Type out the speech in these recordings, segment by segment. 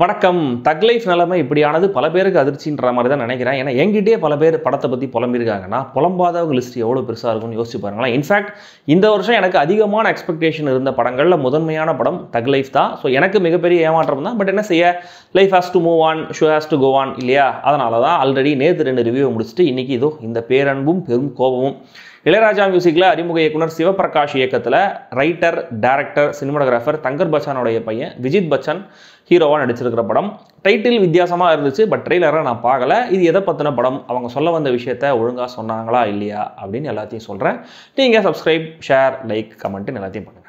வணக்கம். தக் லைஃப் நிலைமை இப்படியானது பல பேருக்கு அதிர்ச்சின்ற மாதிரி தான் நினைக்கிறேன். ஏன்னா என்கிட்டயே பல பேர் படத்தை பற்றி புலம்பியிருக்காங்கன்னா புலம்பாதவங்க லிஸ்ட் எவ்வளோ பெருசாக இருக்கும்னு யோசிச்சு பாருங்களேன். இன்ஃபேக்ட் இந்த வருஷம் எனக்கு அதிகமான எக்ஸ்பெக்டேஷன் இருந்த படங்களில் முதன்மையான படம் தக் லைஃப் தான். ஸோ எனக்கு மிகப்பெரிய ஏமாற்றம் தான். பட் என்ன செய்ய, life has to move on, show has to go on இல்லையா? அதனால தான் ஆல்ரெடி நேற்று 2 ரிவ்யூ முடிச்சுட்டு இன்றைக்கி இதோ இந்த பேரன்பும் பெரும் கோபமும் இளையராஜா மியூசிக்கில் அறிமுக இயக்குனர் சிவபிரகாஷ் இயக்கத்தில் ரைட்டர், டைரக்டர், சினிமாட்டோகிராஃபர் தங்கர் பச்சானுடைய பையன் விஜித் பச்சன் ஹீரோவாக நடிச்சிருக்கிற படம். டைட்டில் வித்தியாசமாக இருந்துச்சு, பட் ட்ரெய்லரை நான் பார்க்கல. இது எதை பற்றின படம், அவங்க சொல்ல வந்த விஷயத்த ஒழுங்காக சொன்னாங்களா இல்லையா அப்படின்னு எல்லாத்தையும் சொல்கிறேன். நீங்கள் சப்ஸ்கிரைப், ஷேர், லைக், கமெண்ட்டு எல்லாத்தையும் பண்ணுங்கள்.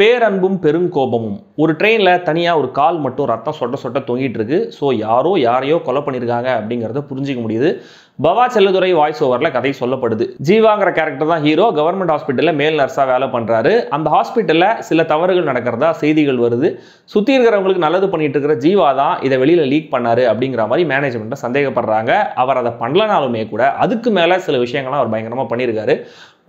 பேரன்பும் பெருங்கோபமும். ஒரு ட்ரெயினில் தனியாக ஒரு கால் மட்டும் ரத்தம் சொட்ட சொட்ட தொங்கிட்டு இருக்கு. ஸோ யாரோ யாரையோ கொலை பண்ணியிருக்காங்க அப்படிங்கிறத புரிஞ்சிக்க முடியுது. பவா செல்லதுரை வாய்ஸ் ஓவரில் கதை சொல்லப்படுது. ஜீவாங்கிற கேரக்டர் தான் ஹீரோ. கவர்மெண்ட் ஹாஸ்பிட்டலில் மேல் நர்ஸாக வேலை பண்ணுறாரு. அந்த ஹாஸ்பிட்டலில் சில தவறுகள் நடக்கிறதா செய்திகள் வருது. சுற்றி இருக்கிறவங்களுக்கு நல்லது பண்ணிட்டு இருக்கிற ஜீவா தான் இதை வெளியில் லீக் பண்ணாரு அப்படிங்கிற மாதிரி மேனேஜ்மெண்ட்டை சந்தேகப்படுறாங்க. அவர் அதை பண்ணலனாலுமே கூட அதுக்கு மேலே சில விஷயங்கள்லாம் அவர் பயங்கரமாக பண்ணியிருக்காரு.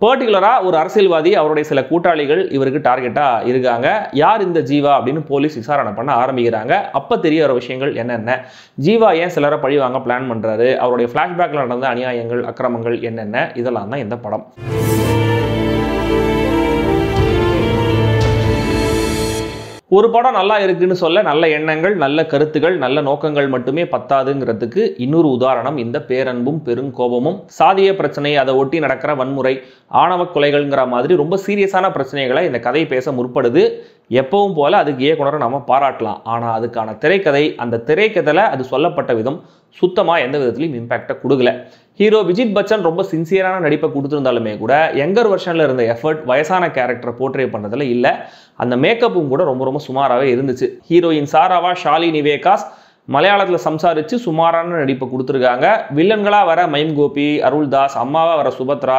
பர்டிகுலராக ஒரு அரசியல்வாதி, அவருடைய சில கூட்டாளிகள் இவருக்கு டார்கெட்டாக இருக்காங்க. யார் இந்த ஜீவா அப்படின்னு போலீஸ் விசாரணை பண்ண ஆரம்பிக்கிறாங்க. அப்போ தெரிய வர விஷயங்கள் என்னென்ன, ஜீவா ஏன் சிலரை பழிவாங்க பிளான் பண்ணுறாரு, அவருடைய ஃப்ளாஷ்பேக்கில் நடந்த அநியாயங்கள், அக்கிரமங்கள் என்னென்ன, இதெல்லாம் தான் இந்த படம். ஒரு படம் நல்லா இருக்குன்னு சொல்ல நல்ல எண்ணங்கள், நல்ல கருத்துகள், நல்ல நோக்கங்கள் மட்டுமே பத்தாதுங்கிறதுக்கு இன்னொரு உதாரணம் இந்த பேரன்பும் பெருங்கோபமும். சாதிய பிரச்சனை, அதை ஒட்டி நடக்கிற வன்முறை, ஆணவ கொலைகள்ங்கிற மாதிரி ரொம்ப சீரியஸான பிரச்சனைகளை இந்த கதை பேச முற்படுது. எப்பவும் போல அதுக்கு இயக்குனரை நம்ம பாராட்டலாம். ஆனால் அதுக்கான திரைக்கதை, அந்த திரைக்கதையில் அது சொல்லப்பட்ட விதம் சுத்தமாக எந்த விதத்துலையும் இம்பேக்டை கொடுக்கல. ஹீரோ விஜித் பச்சன் ரொம்ப சின்சியரான நடிப்பை கொடுத்துருந்தாலுமே கூட யங்கர் வெர்ஷனில் இருந்த எஃபர்ட் வயசான கேரக்டரை போர்ட்ரே பண்ணுறதுல இல்லை. அந்த மேக்கப்பும் கூட ரொம்ப ரொம்ப சுமாராகவே இருந்துச்சு. ஹீரோயின் சாராவா ஷாலினி வேகாஸ் மலையாளத்தில் சம்சாரித்து சுமாரான நடிப்பை கொடுத்துருக்காங்க. வில்லன்களாக வர மைம் கோபி, அருள்தாஸ், அம்மாவாக வர சுபத்ரா,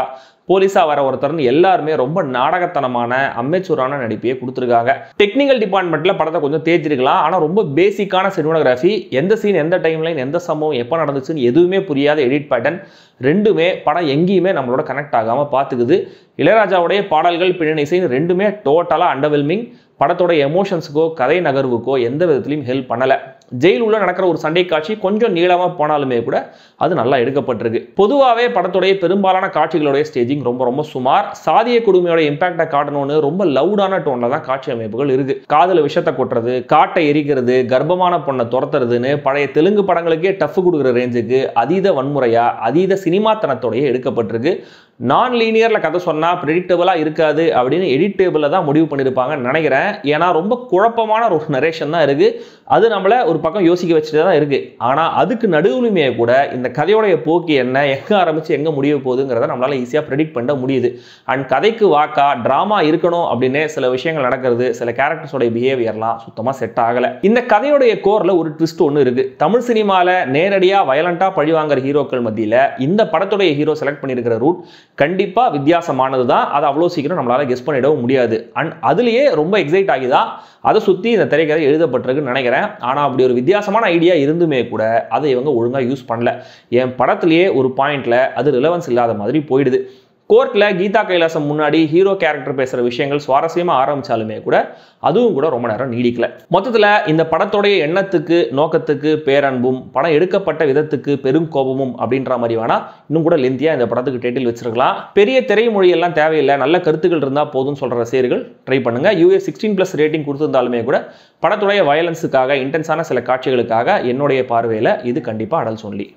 போலீஸாக வர ஒருத்தர்னு எல்லாருமே ரொம்ப நாடகத்தனமான அமெச்சூரான நடிப்பையே கொடுத்துருக்காங்க. டெக்னிக்கல் டிபார்ட்மெண்ட்டில் படத்தை கொஞ்சம் தேய்ச்சிருக்கலாம். ஆனால் ரொம்ப பேசிக்கான சினிமாட்டோகிராஃபி, எந்த சீன், எந்த டைம்லைன், எந்த சம்பவம் எப்போ நடந்துச்சுன்னு எதுவுமே புரியாத எடிட் பேட்டர்ன், ரெண்டுமே படம் எங்கேயுமே நம்மளோட கனெக்ட் ஆகாமல் பார்த்துக்குது. இளையராஜாவுடைய பாடல்கள், பின்னணி இசைன்னு ரெண்டுமே டோட்டலாக அண்டர்வெல்மிங். படத்தோட எமோஷன்ஸுக்கோ கதை நகர்வுக்கோ எந்த விதத்துலையும் ஹெல்ப் பண்ணலை. ஜெயில் உள்ள நடக்கிற ஒரு சண்டை காட்சி கொஞ்சம் நீளமாக போனாலுமே கூட அது நல்லா எடுக்கப்பட்டிருக்கு. பொதுவாகவே படத்துடைய பெரும்பாலான காட்சிகளுடைய ஸ்டேஜிங் ரொம்ப ரொம்ப சுமார். சாதிய கொடுமையோட இம்பாக்டை காட்டணும்னு ரொம்ப லவுடான டோனில் தான் காட்சி அமைப்புகள் இருக்கு. காதில் விஷத்தை கொட்டுறது, காட்டை எரிக்கிறது, கர்ப்பமான பொண்ணை துரத்துறதுன்னு பழைய தெலுங்கு படங்களுக்கே டஃப் கொடுக்குற ரேஞ்சுக்கு அதீத வன்முறையா, அதீத சினிமாத்தனத்தோடைய எடுக்கப்பட்டிருக்கு. நான் லீனியரில் கதை சொன்னால் ப்ரெடிக்டபிளாக இருக்காது அப்படின்னு எடிட்டேபிளில் தான் முடிவு பண்ணியிருப்பாங்கன்னு நினைக்கிறேன். ஏன்னா ரொம்ப குழப்பமான ஒரு நரேஷன் தான் இருக்குது. அது நம்மளை ஒரு பக்கம் யோசிக்க வச்சுட்டு தான் இருக்குது. ஆனால் அதுக்கு நடுவுலையுமே கூட இந்த கதையோடைய போக்கு என்ன, எங்கே ஆரம்பித்து எங்கே முடிய போகுதுங்கிறத நம்மளால் ஈஸியாக ப்ரெடிக்ட் பண்ண முடியுது. அண்ட் கதைக்கு வாக்கா ட்ராமா இருக்கணும் அப்படின்னு சில விஷயங்கள் நடக்கிறது, சில கேரக்டர்ஸோடைய பிஹேவியர்லாம் சுத்தமாக செட் ஆகலை. இந்த கதையோடைய கோரில் ஒரு ட்விஸ்ட் ஒன்று இருக்குது. தமிழ் சினிமாவில் நேரடியாக வயலண்ட்டாக பழிவாங்கிற ஹீரோக்கள் மத்தியில் இந்த படத்துடைய ஹீரோ செலக்ட் பண்ணியிருக்கிற ரூட் கண்டிப்பாக வித்தியாசமானது தான். அதை அவ்வளோ சீக்கிரம் நம்மளால் கெஸ் பண்ணிடவும் முடியாது. அண்ட் அதுலேயே ரொம்ப எக்ஸைட் ஆகிதான் அதை சுற்றி இந்த திரைக்கதை எழுதப்பட்டிருக்குன்னு நினைக்கிறேன். ஆனால் அப்படி ஒரு வித்தியாசமான ஐடியா இருந்துமே கூட அதை இவங்க ஒழுங்காக யூஸ் பண்ணல. என் படத்துலேயே ஒரு பாயிண்டில் அது ரிலவன்ஸ் இல்லாத மாதிரி போயிடுது. கோர்ட்டில் கீதா கைலாசம் முன்னாடி ஹீரோ கேரக்டர் பேசுகிற விஷயங்கள் சுவாரஸ்யமாக ஆரம்பித்தாலுமே கூட அதுவும் கூட ரொம்ப நேரம் நீடிக்கல. மொத்தத்தில் இந்த படத்தோடைய எண்ணத்துக்கு, நோக்கத்துக்கு பேரன்பும், படம் எடுக்கப்பட்ட விதத்துக்கு பெருங்கோபமும் அப்படின்ற மாதிரி வேணால் இன்னும் கூட லெந்தியாக இந்த படத்துக்கு டைட்டில் வச்சிருக்கலாம். பெரிய திரைமொழியெல்லாம் தேவையில்லை, நல்ல கருத்துக்கள் இருந்தால் போதும்னு சொல்கிற ரசிகர்கள் ட்ரை பண்ணுங்கள். US 16+ ரேட்டிங் கொடுத்துருந்தாலுமே கூட படத்துடைய வயலன்ஸுக்காக, இன்டென்ஸான சில காட்சிகளுக்காக என்னுடைய பார்வையில் இது கண்டிப்பாக அடல்ட்ஸ் ஒன்லி.